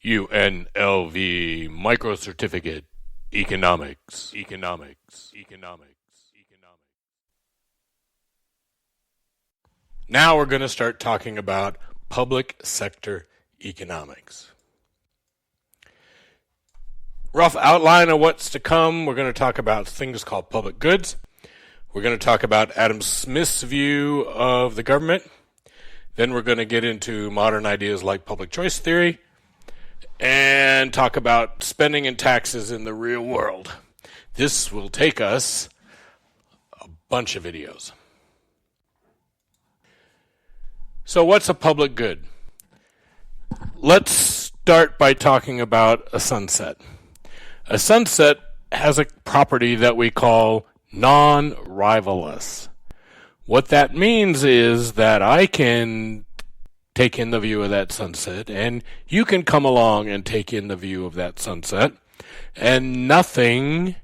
UNLV Micro Certificate Economics. Now we're going to start talking about public sector economics. Rough outline of what's to come. We're going to talk about things called public goods. We're going to talk about Adam Smith's view of the government. Then we're going to get into modern ideas like public choice theory and talk about spending and taxes in the real world. This will take us a bunch of videos. So what's a public good? Let's start by talking about a sunset. A sunset has a property that we call non-rivalous. What that means is that I can take in the view of that sunset, and you can come along and take in the view of that sunset, and nothing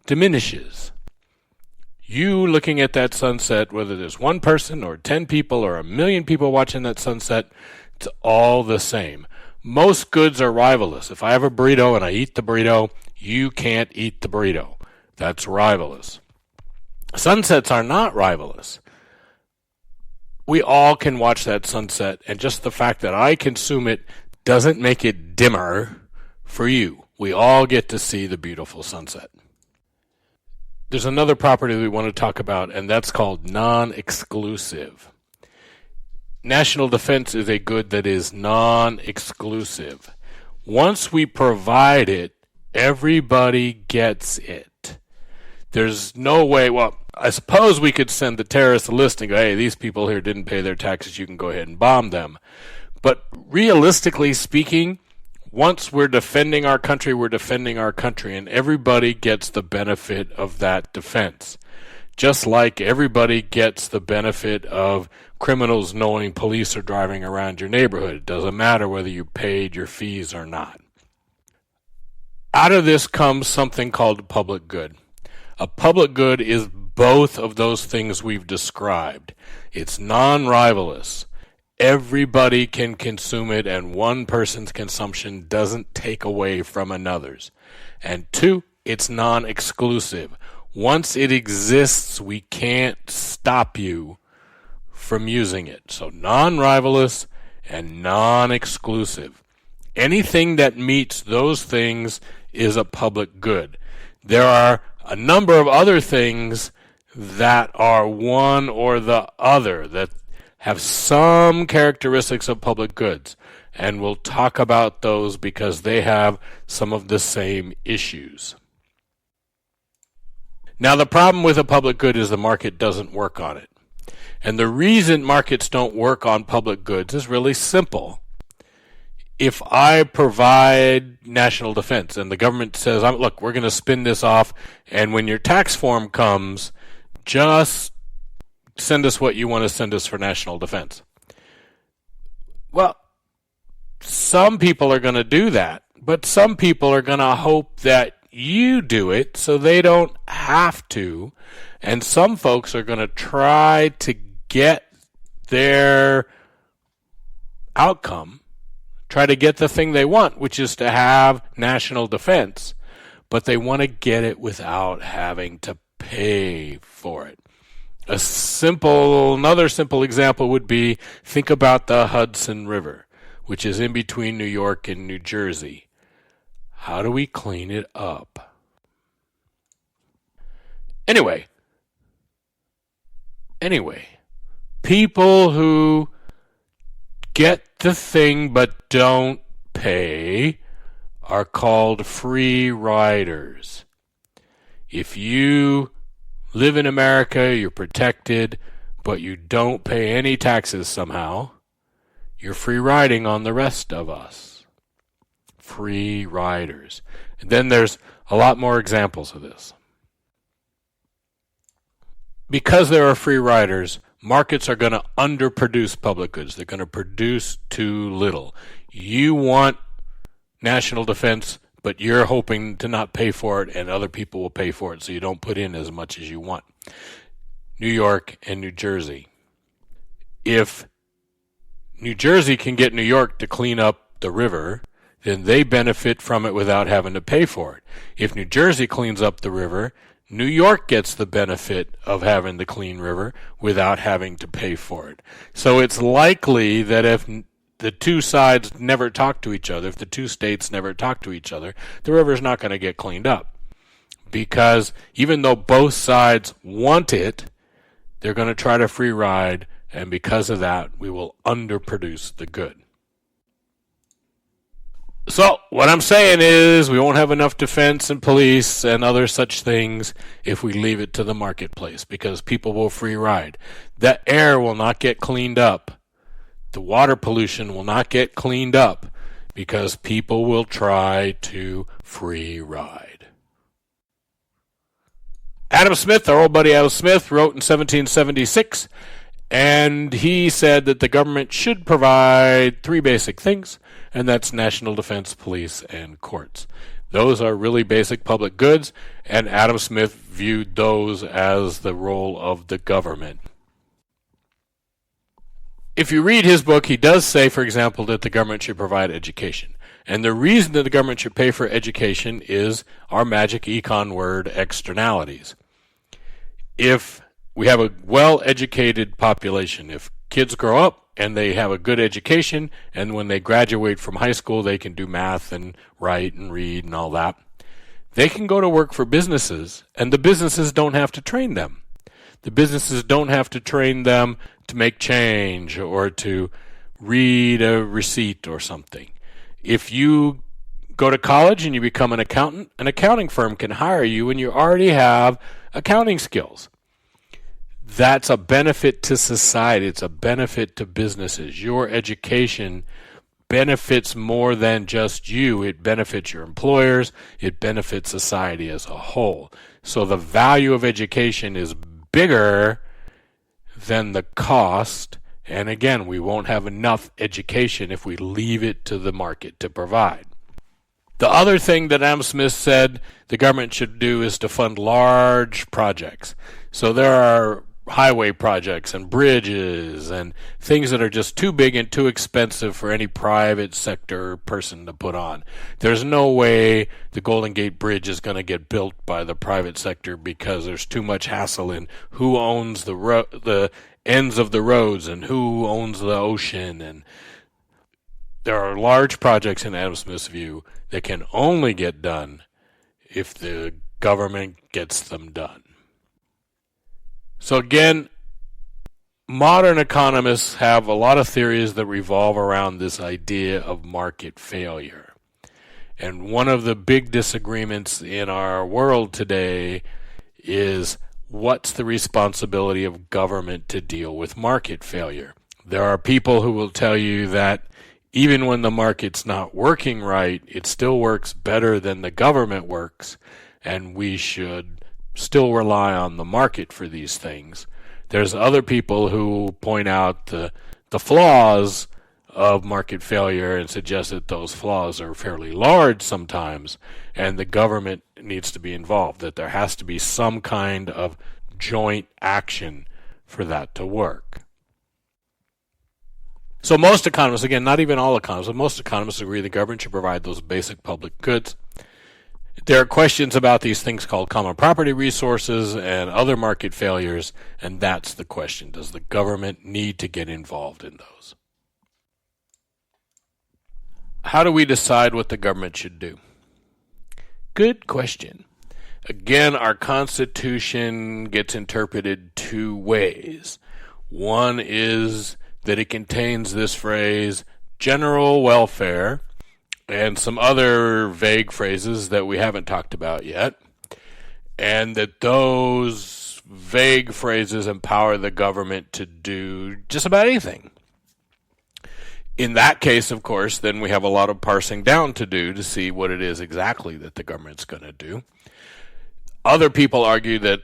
diminishes. You looking at that sunset, whether there's one person or 10 people or 1,000,000 people watching that sunset, it's all the same. Most goods are rivalous. If I have a burrito and I eat the burrito, you can't eat the burrito. That's rivalous. Sunsets are not rivalous. We all can watch that sunset, and just the fact that I consume it doesn't make it dimmer for you. We all get to see the beautiful sunset. There's another property we want to talk about, and that's called non-exclusive. National defense is a good that is non-exclusive. Once we provide it, everybody gets it. There's no way, well, I suppose we could send the terrorists a list and go, hey, these people here didn't pay their taxes, you can go ahead and bomb them. But realistically speaking, once we're defending our country, we're defending our country, and everybody gets the benefit of that defense. Just like everybody gets the benefit of criminals knowing police are driving around your neighborhood. It doesn't matter whether you paid your fees or not. Out of this comes something called public good. A public good is both of those things we've described. It's non-rivalous. Everybody can consume it, and one person's consumption doesn't take away from another's. And two, it's non-exclusive. Once it exists, we can't stop you from using it. So non-rivalous and non-exclusive. Anything that meets those things is a public good. There are a number of other things that are one or the other that have some characteristics of public goods, and we'll talk about those because they have some of the same issues. Now, the problem with a public good is the market doesn't work on it. And the reason markets don't work on public goods is really simple. If I provide national defense and the government says, look, we're going to spin this off, and when your tax form comes, just send us what you want to send us for national defense. Well, some people are going to do that, but some people are going to hope that you do it so they don't have to, and some folks are going to try to get their outcome, try to get the thing they want, which is to have national defense, but they want to get it without having to pay for it. Another simple example would be, think about the Hudson River, which is in between New York and New Jersey. How do we clean it up? Anyway, people who get the thing but don't pay are called free riders. If you live in America, you're protected, but you don't pay any taxes somehow, you're free riding on the rest of us. Free riders. And then there's a lot more examples of this. Because there are free riders, markets are going to underproduce public goods. They're going to produce too little. You want national defense, but you're hoping to not pay for it, and other people will pay for it, so you don't put in as much as you want. New York and New Jersey. If New Jersey can get New York to clean up the river, then they benefit from it without having to pay for it. If New Jersey cleans up the river, New York gets the benefit of having the clean river without having to pay for it. So it's likely that if the two sides never talk to each other, if the two states never talk to each other, the river's not going to get cleaned up. Because even though both sides want it, they're going to try to free ride, and because of that, we will underproduce the good. So what I'm saying is we won't have enough defense and police and other such things if we leave it to the marketplace, because people will free ride. The air will not get cleaned up. The water pollution will not get cleaned up because people will try to free ride. Adam Smith, our old buddy Adam Smith, wrote in 1776, and he said that the government should provide three basic things, and that's national defense, police, and courts. Those are really basic public goods, and Adam Smith viewed those as the role of the government. If you read his book, he does say, for example, that the government should provide education. And the reason that the government should pay for education is our magic econ word, externalities. If we have a well-educated population, if kids grow up and they have a good education, and when they graduate from high school they can do math and write and read and all that, they can go to work for businesses, and the businesses don't have to train them. The businesses don't have to train them to make change or to read a receipt or something. If you go to college and you become an accountant, an accounting firm can hire you and you already have accounting skills. That's a benefit to society. It's a benefit to businesses. Your education benefits more than just you. It benefits your employers. It benefits society as a whole. So the value of education is bigger than the cost. And again, we won't have enough education if we leave it to the market to provide. The other thing that Adam Smith said the government should do is to fund large projects. So there are highway projects and bridges and things that are just too big and too expensive for any private sector person to put on. There's no way the Golden Gate Bridge is going to get built by the private sector because there's too much hassle in who owns the ends of the roads and who owns the ocean. And there are large projects in Adam Smith's view that can only get done if the government gets them done. So again, modern economists have a lot of theories that revolve around this idea of market failure. And one of the big disagreements in our world today is what's the responsibility of government to deal with market failure? There are people who will tell you that even when the market's not working right, it still works better than the government works, and we should still rely on the market for these things. There's other people who point out the flaws of market failure and suggest that those flaws are fairly large sometimes, and the government needs to be involved, that there has to be some kind of joint action for that to work. So most economists, again, not even all economists, but most economists agree the government should provide those basic public goods. There are questions about these things called common property resources and other market failures, and that's the question. Does the government need to get involved in those? How do we decide what the government should do? Good question. Again, our Constitution gets interpreted two ways. One is that it contains this phrase, general welfare, and some other vague phrases that we haven't talked about yet, and that those vague phrases empower the government to do just about anything. In that case, of course, then we have a lot of parsing down to do to see what it is exactly that the government's going to do. Other people argue that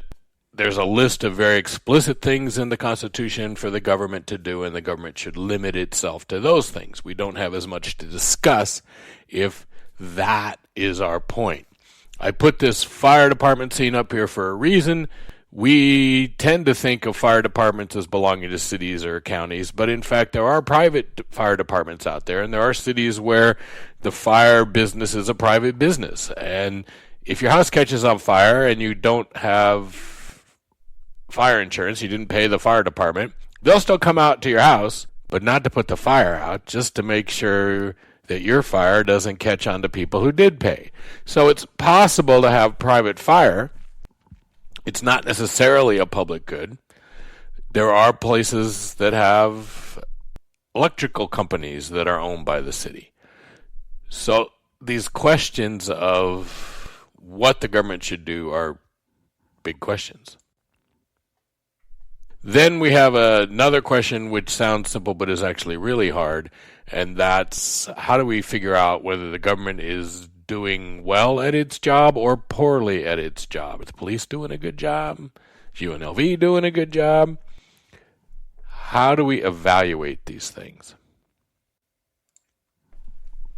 there's a list of very explicit things in the Constitution for the government to do, and the government should limit itself to those things. We don't have as much to discuss if that is our point. I put this fire department scene up here for a reason. We tend to think of fire departments as belonging to cities or counties, but in fact there are private fire departments out there, and there are cities where the fire business is a private business. And if your house catches on fire and you don't have fire insurance, you didn't pay the fire department, they'll still come out to your house, but not to put the fire out, just to make sure that your fire doesn't catch on to people who did pay. So it's possible to have private fire. It's not necessarily a public good. There are places that have electrical companies that are owned by the city. So these questions of what the government should do are big questions. Then we have another question which sounds simple but is actually really hard, and that's how do we figure out whether the government is doing well at its job or poorly at its job? Is the police doing a good job? Is UNLV doing a good job? How do we evaluate these things?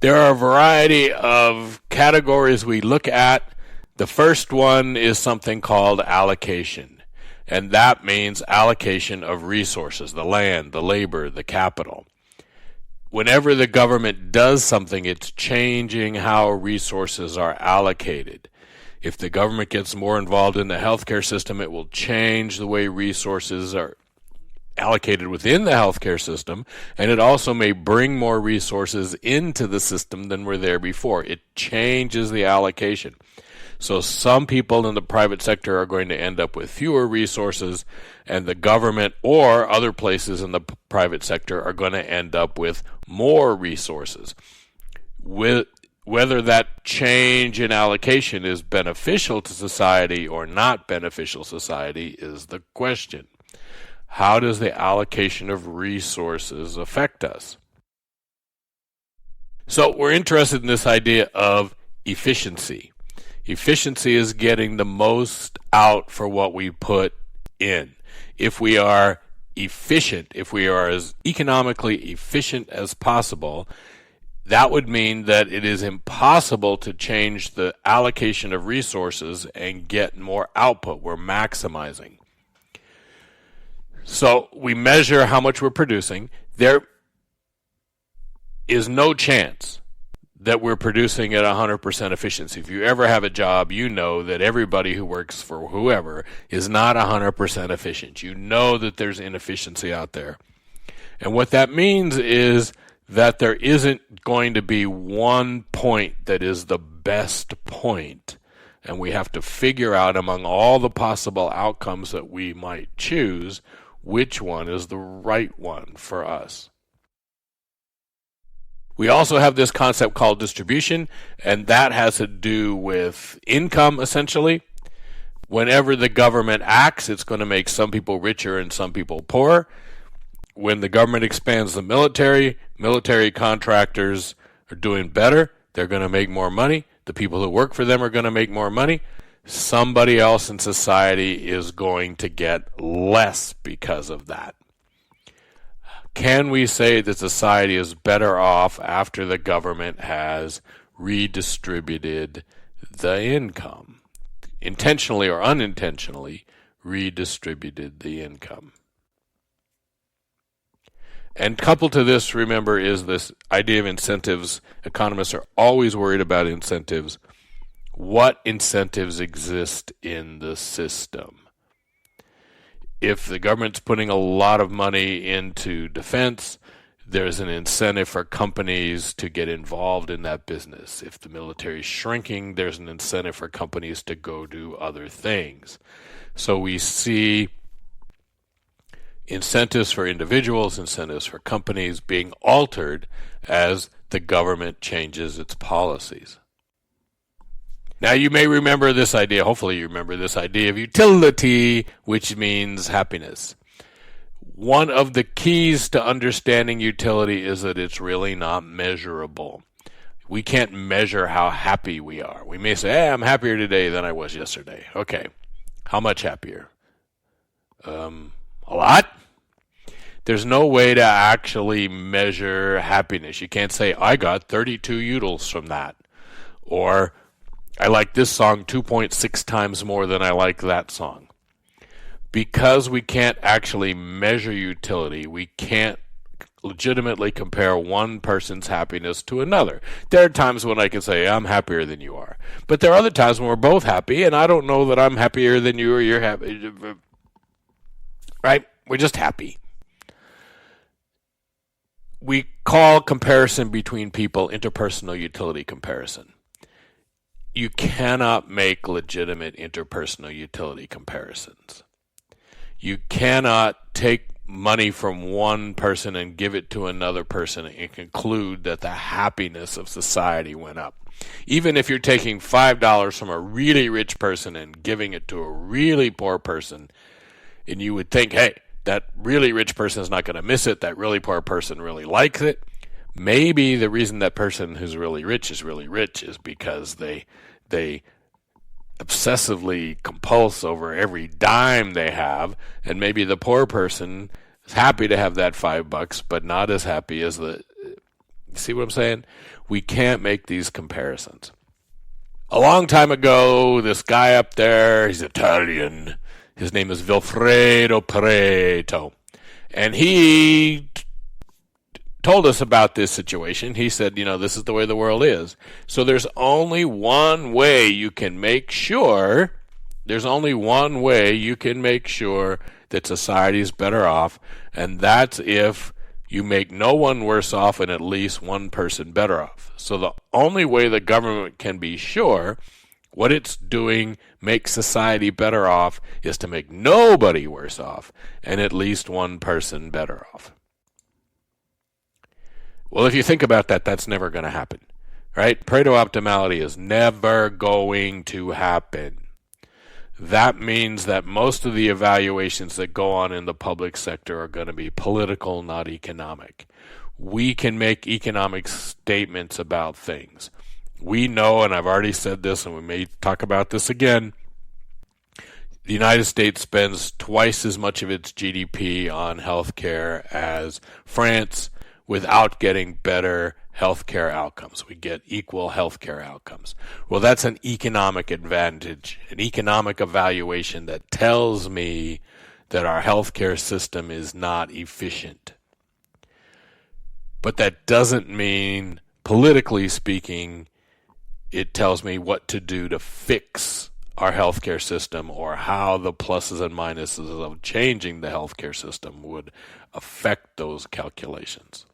There are a variety of categories we look at. The first one is something called allocation, and that means allocation of resources, the land, the labor, the capital. Whenever the government does something, it's changing how resources are allocated. If the government gets more involved in the healthcare system, it will change the way resources are allocated within the healthcare system, and it also may bring more resources into the system than were there before. It changes the allocation. So some people in the private sector are going to end up with fewer resources, and the government or other places in the private sector are going to end up with more resources. Whether that change in allocation is beneficial to society or not beneficial to society is the question. How does the allocation of resources affect us? So we're interested in this idea of efficiency. Efficiency is getting the most out for what we put in. If we are efficient, if we are as economically efficient as possible, that would mean that it is impossible to change the allocation of resources and get more output. We're maximizing. So we measure how much we're producing. There is no chance that we're producing at 100% efficiency. If you ever have a job, you know that everybody who works for whoever is not 100% efficient. You know that there's inefficiency out there. And what that means is that there isn't going to be one point that is the best point. And we have to figure out among all the possible outcomes that we might choose, which one is the right one for us. We also have this concept called distribution, and that has to do with income, essentially. Whenever the government acts, it's going to make some people richer and some people poorer. When the government expands the military contractors are doing better. They're going to make more money. The people who work for them are going to make more money. Somebody else in society is going to get less because of that. Can we say that society is better off after the government has redistributed the income? Intentionally or unintentionally redistributed the income. And coupled to this, remember, is this idea of incentives. Economists are always worried about incentives. What incentives exist in the system? If the government's putting a lot of money into defense, there's an incentive for companies to get involved in that business. If the military is shrinking, there's an incentive for companies to go do other things. So we see incentives for individuals, incentives for companies being altered as the government changes its policies. Now, you may remember this idea, hopefully you remember this idea of utility, which means happiness. One of the keys to understanding utility is that it's really not measurable. We can't measure how happy we are. We may say, hey, I'm happier today than I was yesterday. Okay, how much happier? A lot? There's no way to actually measure happiness. You can't say, I got 32 utils from that. Or, I like this song 2.6 times more than I like that song. Because we can't actually measure utility, we can't legitimately compare one person's happiness to another. There are times when I can say, I'm happier than you are. But there are other times when we're both happy, and I don't know that I'm happier than you or you're happy. Right? We're just happy. We call comparison between people interpersonal utility comparison. You cannot make legitimate interpersonal utility comparisons. You cannot take money from one person and give it to another person and conclude that the happiness of society went up. Even if you're taking $5 from a really rich person and giving it to a really poor person, and you would think, hey, that really rich person is not going to miss it, that really poor person really likes it. Maybe the reason that person who's really rich is because they obsessively compulse over every dime they have, and maybe the poor person is happy to have that $5, but not as happy as the. See what I'm saying? We can't make these comparisons. A long time ago, this guy up there, he's Italian. His name is Vilfredo Pareto, and he told us about this situation. He said, this is the way the world is. So there's only one way you can make sure, that society is better off, and that's if you make no one worse off and at least one person better off. So the only way the government can be sure what it's doing makes society better off is to make nobody worse off and at least one person better off. Well, if you think about that, that's never going to happen, right? Pareto optimality is never going to happen. That means that most of the evaluations that go on in the public sector are going to be political, not economic. We can make economic statements about things. We know, and I've already said this, and we may talk about this again, the United States spends twice as much of its GDP on healthcare as France without getting better healthcare outcomes. We get equal healthcare outcomes. Well, that's an economic advantage, an economic evaluation that tells me that our healthcare system is not efficient. But that doesn't mean, politically speaking, it tells me what to do to fix our healthcare system or how the pluses and minuses of changing the healthcare system would affect those calculations.